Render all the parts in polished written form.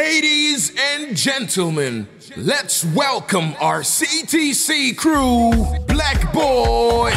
Ladies and gentlemen, let's welcome our CTC crew, Black Boy.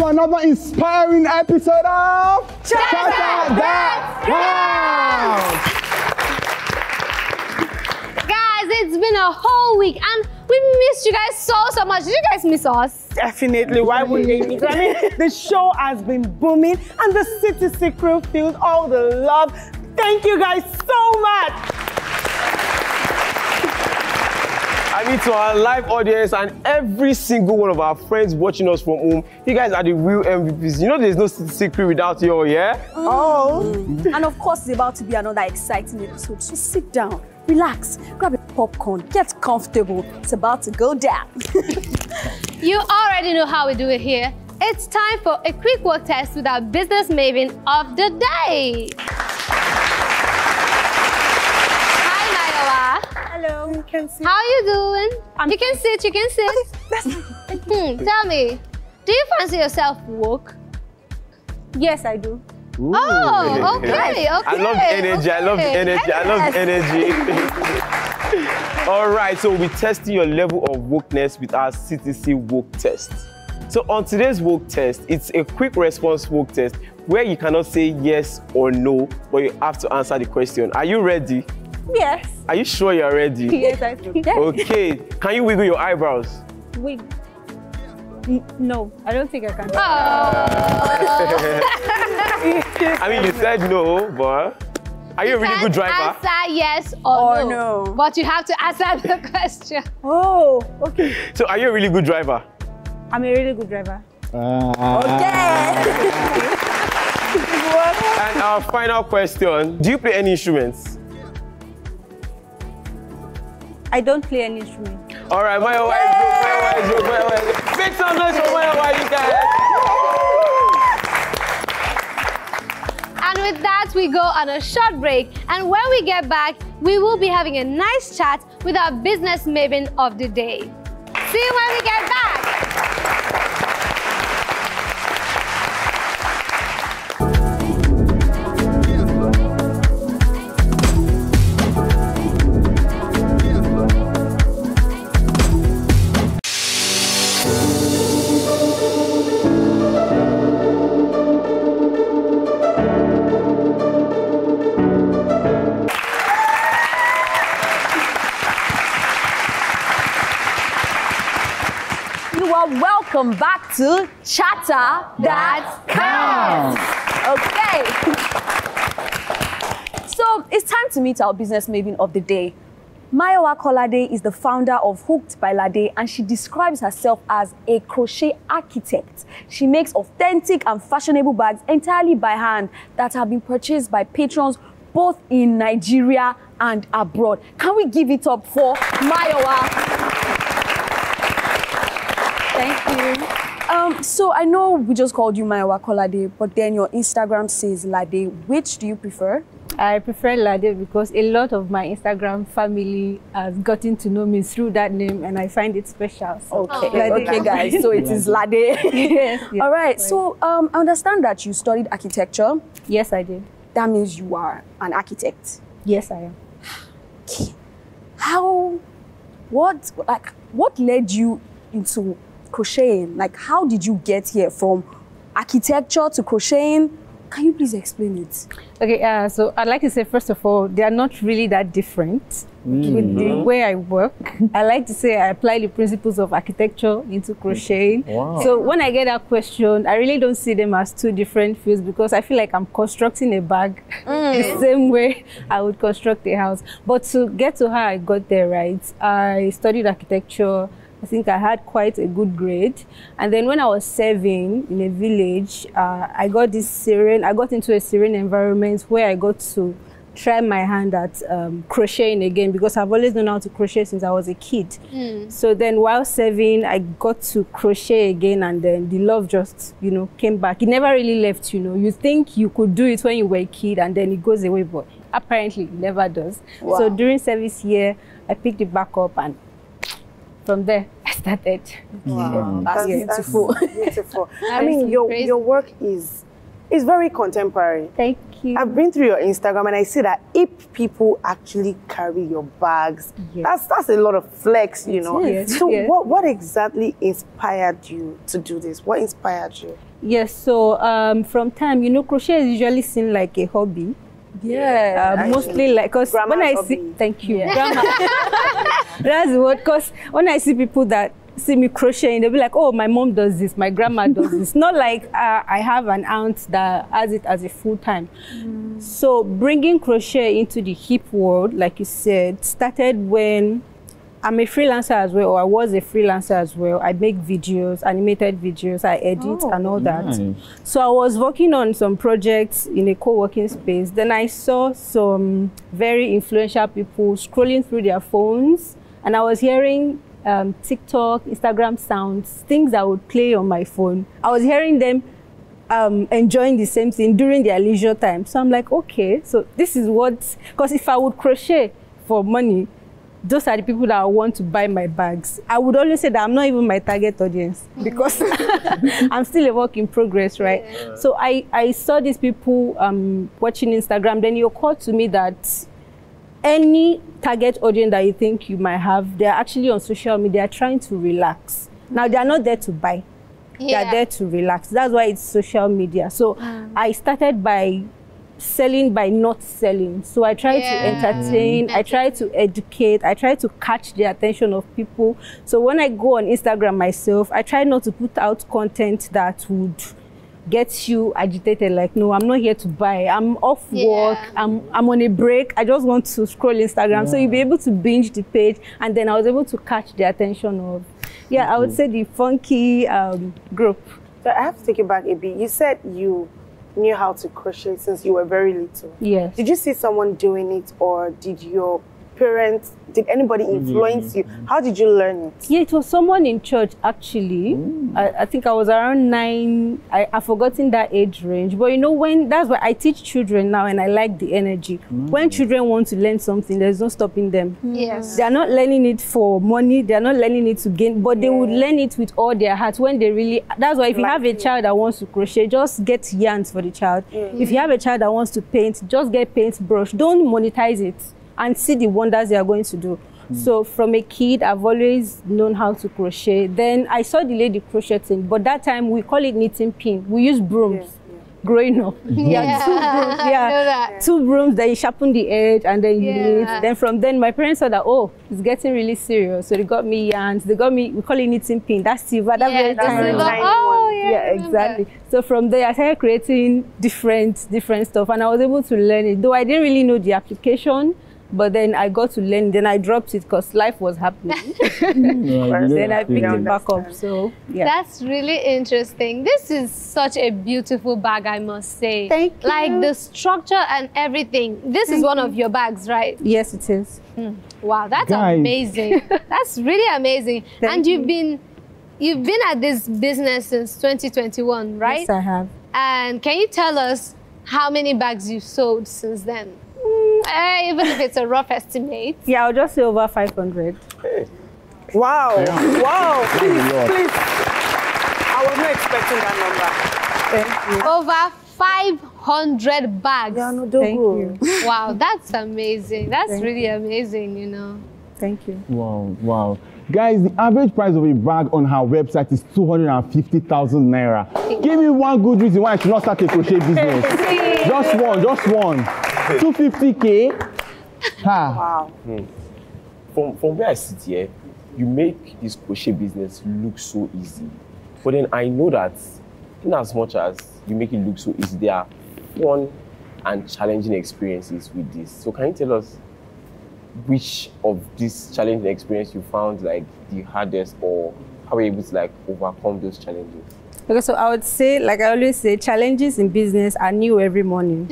Another inspiring episode of Chatter That Counts! Guys, it's been a whole week and we missed you guys so much. Did you guys miss us? Definitely. Why wouldn't they miss? I mean, the show has been booming and the CTC crew feels all the love. Thank you guys so much. I mean, to our live audience and every single one of our friends watching us from home, you guys are the real MVPs. You know there's no secret without you all, yeah? And of course, it's about to be another exciting episode. So sit down, relax, grab a popcorn, get comfortable. It's about to go down. You already know how we do it here. It's time for a quick work test with our business maven of the day. Hello. You can sit. How are you doing? You can sit, you can sit. Tell me, do you fancy yourself woke? Yes, I do. Ooh. Oh, okay. I love energy, I love energy, I love energy. All right, so we're testing your level of wokeness with our CTC woke test. So on today's woke test, it's a quick response woke test where you cannot say yes or no, but you have to answer the question. Are you ready? Yes. Are you sure you're ready? Yes, I do. Okay. Can you wiggle your eyebrows? Wait. No, I don't think I can. I mean, you said no, but are you a really good driver? Answer yes or no. But you have to answer the question. Oh, okay. So are you a really good driver? I'm a really good driver. Okay. And our final question, do you play any instruments? I don't play any instrument. All right, Mayowa is good. Make some noise for Mayowa, you guys. And with that, we go on a short break. And when we get back, we will be having a nice chat with our business maven of the day. See you when we get back. Welcome back to Chatter That Counts. Okay. So it's time to meet our business maven of the day. Mayowa Kolade is the founder of Hooked By Lade, and she describes herself as a crochet architect. She makes authentic and fashionable bags entirely by hand that have been purchased by patrons both in Nigeria and abroad. Can we give it up for Mayowa? Thank you. So I know we just called you Mayowa Kolade, but then your Instagram says Lade. Which do you prefer? I prefer Lade because a lot of my Instagram family has gotten to know me through that name, and I find it special. So. Okay, okay, guys. So it is Lade. Yes. All right. So I understand that you studied architecture. Yes, I did. That means you are an architect. Yes, I am. Okay. What led you into crocheting? Like, how did you get here from architecture to crocheting? Can you please explain it? Okay, so I'd like to say, first of all, they are not really that different with the way I work. I like to say I apply the principles of architecture into crocheting. Wow. So when I get that question, I really don't see them as two different fields because I feel like I'm constructing a bag the same way I would construct a house. But to get to how I got there, right, I studied architecture. I think I had quite a good grade. And then when I was 7 in a village, I got into a serene environment where I got to try my hand at crocheting again because I've always known how to crochet since I was a kid. So then while 7, I got to crochet again, and then the love just, came back. It never really left, You think you could do it when you were a kid and then it goes away, but apparently it never does. Wow. So during service year, I picked it back up, and from there, I started. Wow, That's beautiful. Beautiful. I mean, your work is very contemporary. Thank you. I've been through your Instagram and I see that if people actually carry your bags, Yes. that's a lot of flex, Yes, So yes. what exactly inspired you to do this? What inspired you? Yes, so from time, crochet is usually seen like a hobby. Yeah. Mostly like, because when I Grandma's see, hobby. thank you, grandma. That's the word, because when I see people that see me crocheting, they'll be like, oh, my mom does this, my grandma does this. Not like I have an aunt that has it as a full-time. So bringing crochet into the hip world, like you said, started when I'm a freelancer as well, or I was a freelancer as well. I make videos, animated videos, I edit and all that. Nice. So I was working on some projects in a co-working space. Then I saw some very influential people scrolling through their phones, and I was hearing TikTok, Instagram sounds, things that would play on my phone. I was hearing them enjoying the same thing during their leisure time. So I'm like, okay, so this is what, because if I would crochet for money, those are the people that want to buy my bags. I would always say that I'm not even my target audience because I'm still a work in progress, right? Yeah. So I saw these people watching Instagram. Then it occurred to me that any target audience that you think you might have, they're actually on social media trying to relax. Now, they're not there to buy. They're there to relax. That's why it's social media. So I started by selling by not selling. So I try to entertain, I try to educate, I try to catch the attention of people. So when I go on Instagram myself, I try not to put out content that would get you agitated, like, no, I'm not here to buy. I'm off work, I'm on a break. I just want to scroll Instagram. So you'll be able to binge the page, and then I was able to catch the attention of, I would say the funky group. So I have to take you back a bit. You said you knew how to crochet since you were very little. Yes. Did you see someone doing it, or did your parents, did anybody influence you? How did you learn it? Yeah, it was someone in church, actually. I think I was around 9. I've forgotten that age range. But that's why I teach children now, and I like the energy. When children want to learn something, there's no stopping them. Yes. They're not learning it for money. They're not learning it to gain, but they would learn it with all their heart when they really, that's why if you have a child that wants to crochet, just get yarns for the child. If you have a child that wants to paint, just get paintbrush. Don't monetize it, and see the wonders they are going to do. So from a kid, I've always known how to crochet. Then I saw the lady crocheting, but that time we call it knitting pin. We use brooms growing up. Two brooms. Two brooms, then you sharpen the edge and then you knit. Then from then my parents saw that, oh, it's getting really serious. So they got me yarns. They got me, we call it knitting pin. That's silver. That's very tiny. Exactly. So from there I started creating different stuff, and I was able to learn it. Though I didn't really know the application, but then I got to learn. Then I dropped it because life was happening. Then I picked it back up. So that's really interesting. This is such a beautiful bag, I must say. Thank you. Like the structure and everything. This is one of your bags, right? Yes, it is. Wow, that's amazing. That's really amazing. And you've been you've been at this business since 2021, right? Yes, I have. And can you tell us how many bags you've sold since then? Even if it's a rough estimate. Yeah, I'll just say over 500. Hey. Wow. Yeah. Wow. Please, Lord. please. I was not expecting that number. Thank you. Over 500 bags. Yeah, no, Thank you. Wow, that's amazing. That's Thank really amazing, you know. Thank you. Wow, wow. Guys, the average price of a bag on her website is 250,000 naira. Give me one good reason why I should not start a crochet business. Just one. 250K. Ha. Wow. From where I sit here, you make this crochet business look so easy. But then I know that in as much as you make it look so easy, there are fun and challenging experiences with this. So can you tell us which of these challenging experiences you found like the hardest, or how were you able to like overcome those challenges? Okay, so I would say, like I always say, challenges in business are new every morning.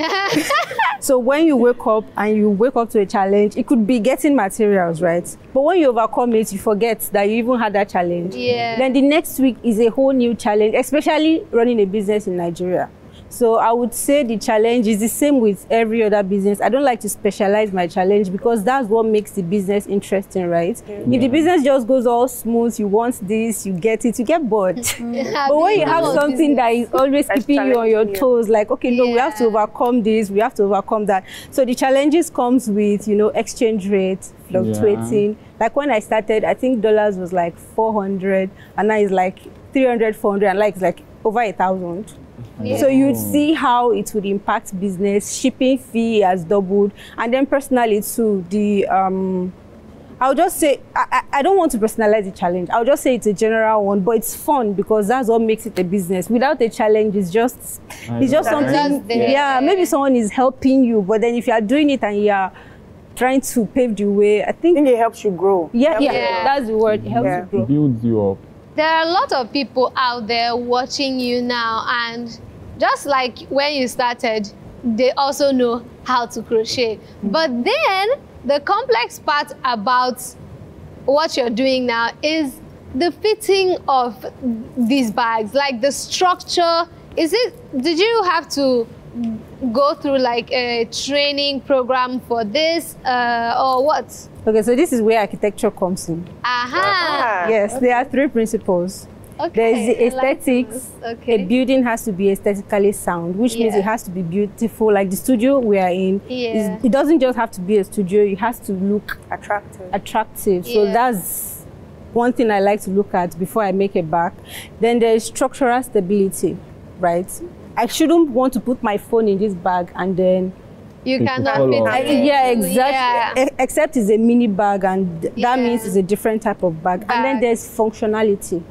So when you wake up to a challenge, it could be getting materials, right? But when you overcome it, you forget that you even had that challenge. Yeah. Then the next week is a whole new challenge, especially running a business in Nigeria. So I would say the challenge is the same with every other business. I don't like to specialize my challenge because that's what makes the business interesting, right? Yeah. If the business just goes all smooth, you want this, you get it, you get bored. But when you have something that is always keeping you on your toes, like, okay, no, we have to overcome this, we have to overcome that. So the challenges comes with, you know, exchange rate fluctuating. Like when I started, I think dollars was like 400, and now it's like 300, 400, and like it's like over 1,000. Yeah. So you'd see how it would impact business. Shipping fee has doubled, and then personally too, the I'll just say I don't want to personalize the challenge. I'll just say it's a general one, but it's fun because that's what makes it a business. Without a challenge, it's just something. Yeah, maybe someone is helping you, but then if you are doing it and you are trying to pave the way, I think it helps you grow. Yeah, that's the word. It helps you grow. It builds you up. There are a lot of people out there watching you now, and just like when you started, they also know how to crochet. But then the complex part about what you're doing now is the fitting of these bags, like the structure. Did you have to go through like a training program for this or what? Okay, so this is where architecture comes in. Yes, there are 3 principles. Okay, there is the aesthetics. Okay. A building has to be aesthetically sound, which means it has to be beautiful. Like the studio we are in, it doesn't just have to be a studio, it has to look attractive. So that's one thing I like to look at before I make a bag. Then there is structural stability, right? I shouldn't want to put my phone in this bag and then you cannot fit it. Yeah, exactly. Except it's a mini bag, and that means it's a different type of bag. And then there's functionality.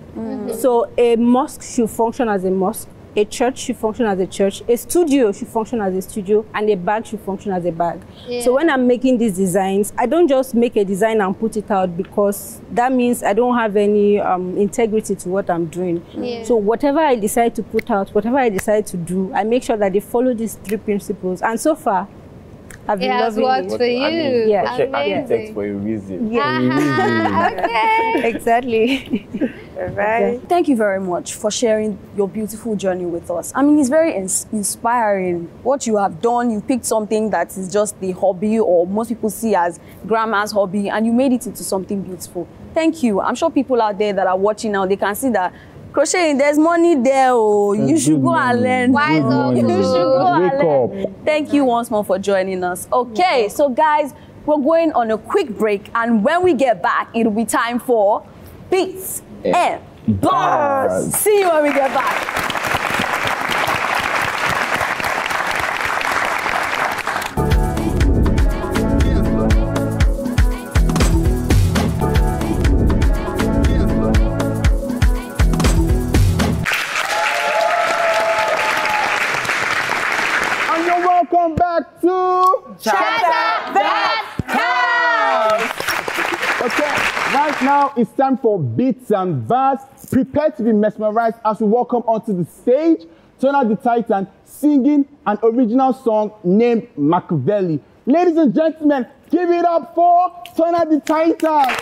So a mosque should function as a mosque, a church should function as a church, a studio should function as a studio, and a bag should function as a bag. So when I'm making these designs, I don't just make a design and put it out, because that means I don't have any integrity to what I'm doing. So whatever I decide to put out, whatever I decide to do, I make sure that they follow these 3 principles. And so far, I've been loving worked for you. I mean, architect for a reason. Okay. Exactly. Right. Thank you very much for sharing your beautiful journey with us. I mean, it's very inspiring. What you have done, you picked something that is just the hobby, or most people see as grandma's hobby, and you made it into something beautiful. Thank you. I'm sure people out there that are watching now, they can see that crocheting, there's money there. Oh, you should go and learn. You should go and learn. Thank you once more for joining us. Okay, so guys, we're going on a quick break, and when we get back, it'll be time for Beats and Bars. See you when we get back. Welcome back to Chatter That Counts! Okay, right now it's time for Beats and Bars. Prepare to be mesmerized as we welcome onto the stage Tona The Titan singing an original song named Machiavelli. Ladies and gentlemen, give it up for Tona The Titan!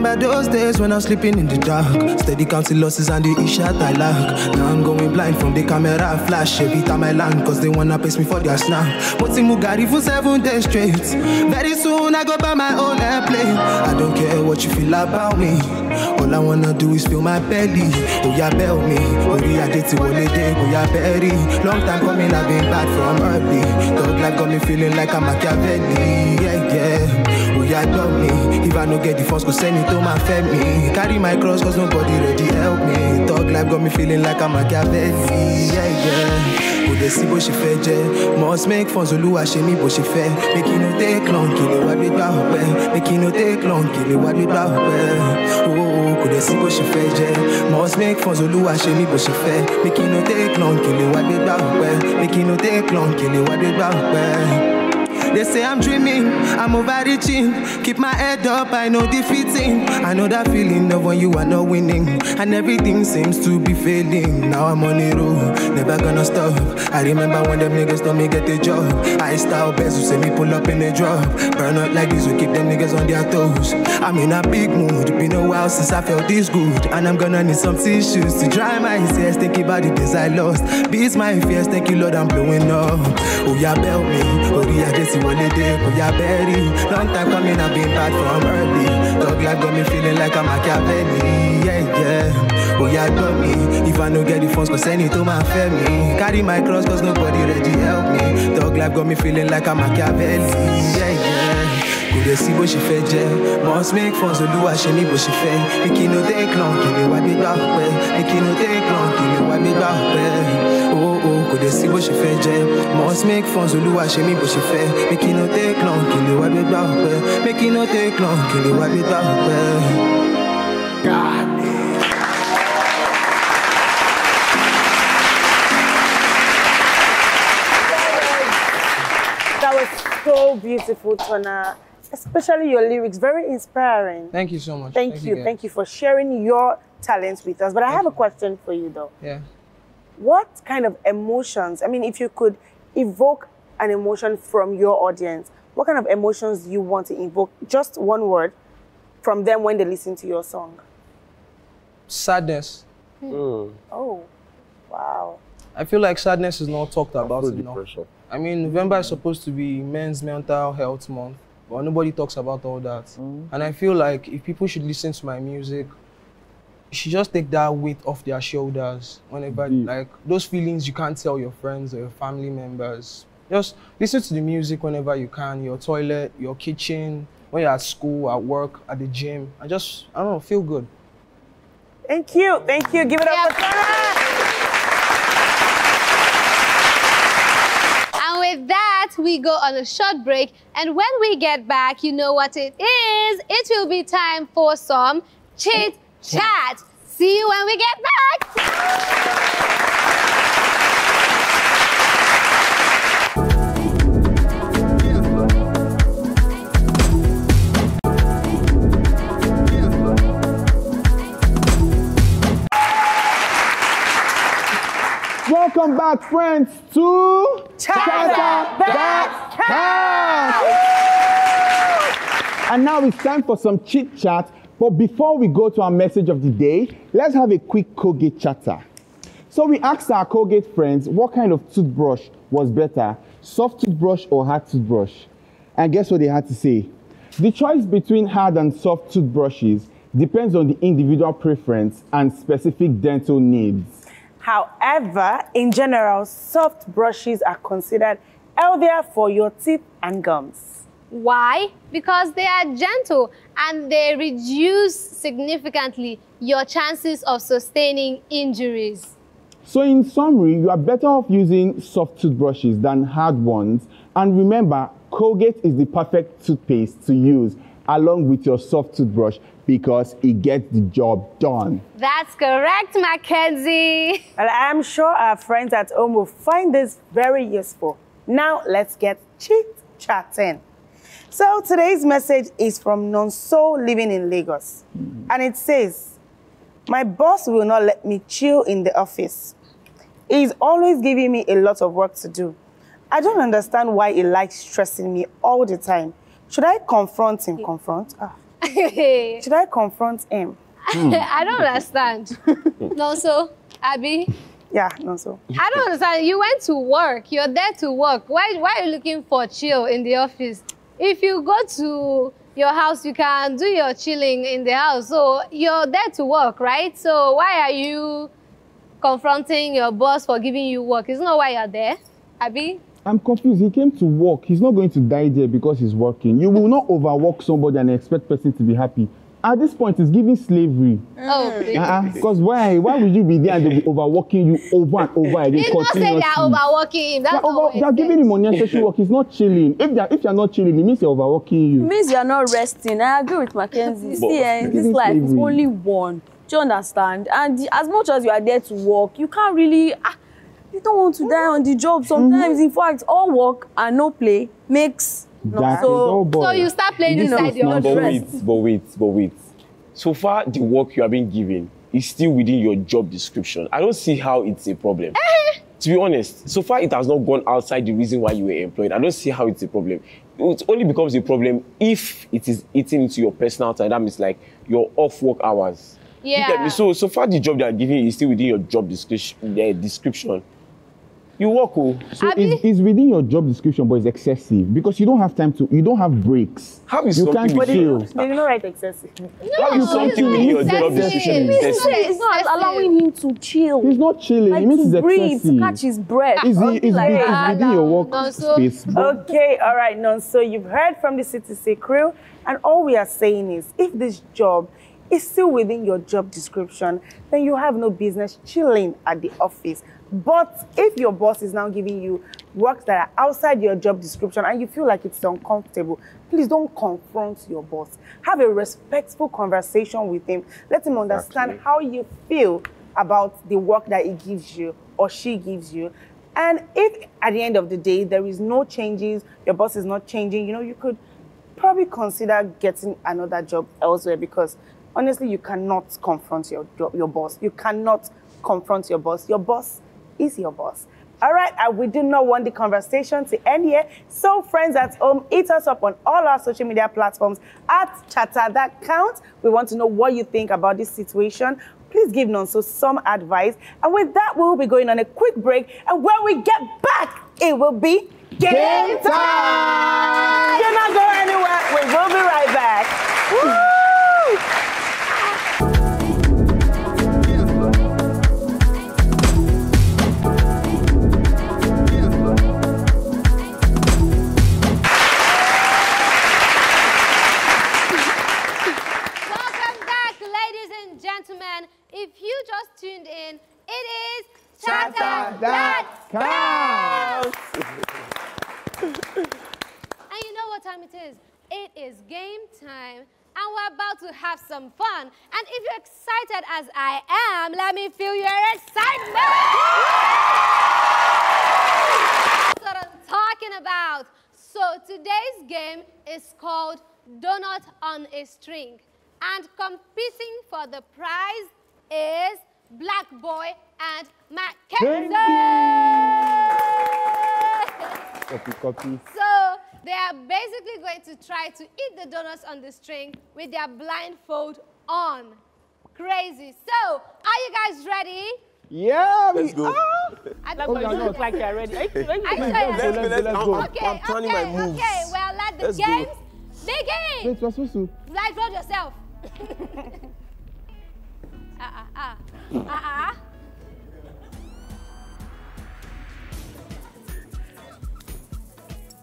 remember those days when I was sleeping in the dark. Steady counting losses and the shot I lack. Now I'm going blind from the camera flash every time I land, cause they wanna pace me for their snap. Moti Mugari for 7 days straight. Very soon I go buy my own airplane. I don't care what you feel about me. All I wanna do is fill my belly. Oh yeah, bell me. Oh yeah, did holiday. Oh yeah, berry. Long time coming, I've been bad from early. Thug life got me feeling like I'm Machiavelli. Yeah, yeah. Oh yeah, dog me. If I don't get the funds, go send it to my family. Carry my cross, cause nobody ready help me. Thug life got me feeling like I'm Machiavelli. Yeah, yeah. Oh, they see what she fed, yeah. Must make fun, Zulu, I shame me, but she fed. Make it no take long, kill it, what we do, make it no take long, kill it, what we do, oh, could they see what she fed, yeah. Must make fun, Zulu, I shame me, but she fed. Make it no take long, kill it, what we do, make it no take long, kill it, what we do. They say I'm dreaming, I'm overreaching. Keep my head up, I know defeating. I know that feeling of when you are not winning and everything seems to be failing. Now I'm on the road, never gonna stop. I remember when them niggas told me get a job. I style best who say me pull up in a drop. Burn out like this, we keep them niggas on their toes. I'm in a big mood, been a while since I felt this good. And I'm gonna need some tissues to dry my tears. Thinking about the days I lost, beats my fears. Thank you Lord, I'm blowing up. Oh yeah, belt me, oh yeah, this holiday, oh yeah, berry. Long time coming, I've been bad from early. Dog life got me feeling like I'm Machiavelli. Yeah, yeah. Oh yeah, got me. If I don't get the funds, go send it to my family. Carry my cross, cause nobody ready help me. Dog life got me feeling like I'm Machiavelli. Yeah, yeah. Could they see what she fed, yeah? Must make fun, so do I shame me, but she fed. Make it no take long, kill it, what we back, make it no take long, kill it, what we back, oh, could they see what she fed, yeah? Must make fun, so do I shame me, but she fed. Make it no take long, kill it, what we back, make it no take long, kill it, what we back, God. That was so beautiful, Tona. Especially your lyrics, very inspiring. Thank you so much. Thank you for sharing your talents with us. But I have a question for you though. Yeah. What kind of emotions, I mean, if you could evoke an emotion from your audience, what kind of emotions do you want to evoke? Just one word from them when they listen to your song. Sadness. Oh, wow. I feel like sadness is not talked about enough. I mean, November is supposed to be Men's Mental Health Month, but nobody talks about all that. And I feel like if people should listen to my music, you should just take that weight off their shoulders whenever, like, those feelings you can't tell your friends or your family members. Just listen to the music whenever you can, your toilet, your kitchen, when you're at school, at work, at the gym. I don't know, feel good. Thank you. Give it up for Tona. With that, we go on a short break, and when we get back, you know what it is. It will be time for some chit chat. See you when we get back. Welcome back, friends, to Chatter That Counts. And now it's time for some chit chat. But before we go to our message of the day, let's have a quick Colgate chatter. So we asked our Colgate friends what kind of toothbrush was better, soft toothbrush or hard toothbrush? And guess what they had to say? The choice between hard and soft toothbrushes depends on the individual preference and specific dental needs. However, in general, soft brushes are considered healthier for your teeth and gums. Why? Because they are gentle and they reduce significantly your chances of sustaining injuries. So in summary, you are better off using soft toothbrushes than hard ones. And remember, Colgate is the perfect toothpaste to use along with your soft toothbrush because it gets the job done. That's correct, Mackenzie. And I'm sure our friends at home will find this very useful. Now let's get chit-chatting. So today's message is from Nonso living in Lagos. And it says, my boss will not let me chill in the office. He's always giving me a lot of work to do. I don't understand why he likes stressing me all the time. Should I confront him? Confront? Should I confront him? I don't understand. No, so, Abby? Yeah, no, so. I don't understand. You went to work. You're there to work. Why are you looking for chill in the office? If you go to your house, you can do your chilling in the house. So you're there to work, right? So why are you confronting your boss for giving you work? Isn't that why you're there, Abby? I'm confused. He came to work. He's not going to die there because he's working. You will not overwork somebody and expect person to be happy. At this point, it's giving slavery. Oh, because why would you be there and they'll be overworking you over and over again? He's not saying they're overworking him. That's they're giving him unnecessary work. He's not chilling. If you're not chilling, it means they're overworking you. It means you're not resting. I agree with Mackenzie. See, this life is only one. Do you understand? And as much as you are there to work, you can't really... you don't want to die on the job. Sometimes, in fact, all work and no play makes... So you start playing inside your dress. But wait. So far, the work you have been given is still within your job description. I don't see how it's a problem. To be honest, so far it has not gone outside the reason why you were employed. I don't see how it's a problem. It only becomes a problem if it is eating into your personal time. That means like your off-work hours. Yeah. So far the job they are giving you is still within your job description. You work, So it's within your job description, but it's excessive because you don't have time to. You don't have breaks. How is you can't chill? They did not write excessive. How is something within your job description excessive? It's not allowing him to chill. He's not chilling. Like It means to it's breathe, excessive. to catch his breath. It's within your work space. Okay, all right, so you've heard from the CTC crew, and all we are saying is, if this job is still within your job description, then you have no business chilling at the office. But if your boss is now giving you works that are outside your job description and you feel like it's uncomfortable, please don't confront your boss. Have a respectful conversation with him. Let him understand how you feel about the work that he gives you or she gives you. And if at the end of the day, there is no changes, your boss is not changing, you could probably consider getting another job elsewhere, because honestly, you cannot confront your boss. You cannot confront your boss. Your boss is your boss. All right, we do not want the conversation to end here. So friends at home, hit us up on all our social media platforms at Chatter That Counts. We want to know what you think about this situation. Please give Nonso some advice. And with that, we will be going on a quick break. And when we get back, it will be game time! Do not go anywhere. We will be right back. Woo! If you just tuned in, it is Chatter That Counts! And you know what time it is? It is game time, and we're about to have some fun. And if you're excited as I am, let me feel your excitement! That's what I'm talking about. So today's game is called Donut on a String. And competing for the prize is Black Boy and Mackenzie. Copy. So they are basically going to try to eat the donuts on the string with their blindfold on. Crazy. So, are you guys ready? Yeah, let's go. I don't know. You look like you're ready. Let's go. Okay, planning my moves. Okay, well, let the games begin. Wait, we're supposed to. Blindfold yourself.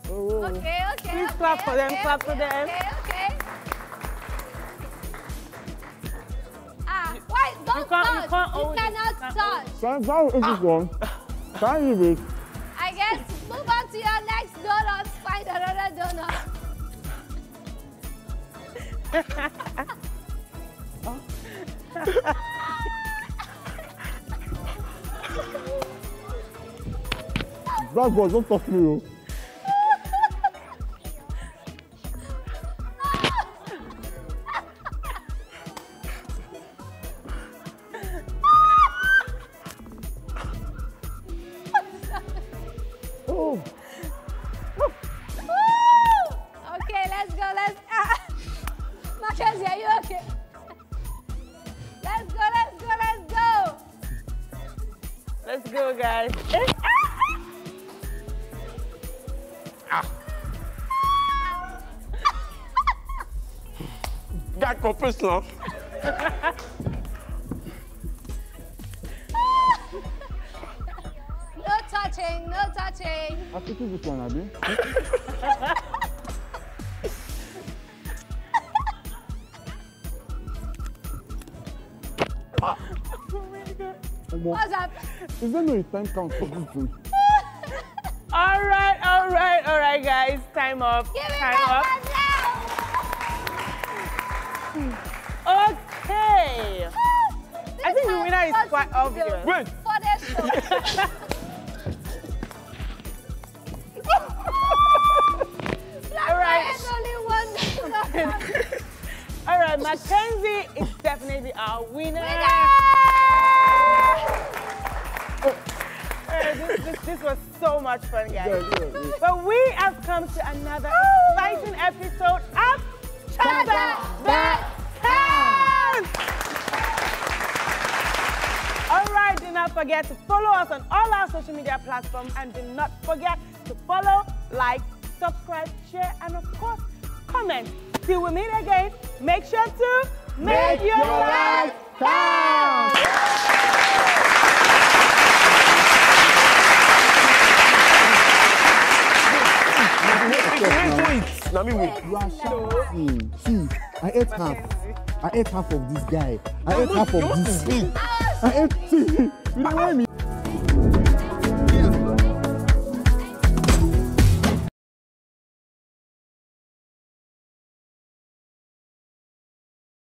Okay. Please clap for them, clap for them. Okay. Why? Don't touch. You cannot touch. Sorry, is this one? Sorry, Vic. I guess move on to your next donut. Find another donut. Black boy, don't touch me. Okay, let's go. Okay. That professional. No touching, no touching. I'll take this one, Abby. What's up? Is there no time count for this thing? All right, guys. Time up. Give it Time back up. now. Okay. I think the winner is quite obvious. Wait. For the show. All right. There's only one. All right, Mackenzie is definitely our winner. This was so much fun, guys. But we have come to another exciting episode of Chatter the Titan. All right, do not forget to follow us on all our social media platforms, and do not forget to follow, like, subscribe, share, and of course, comment. Till we meet again, make sure to make your life count. Let me wait. You are shouting. See, I ate half. I ate half of this guy. I ate half of this. I ate. See, you don't want me.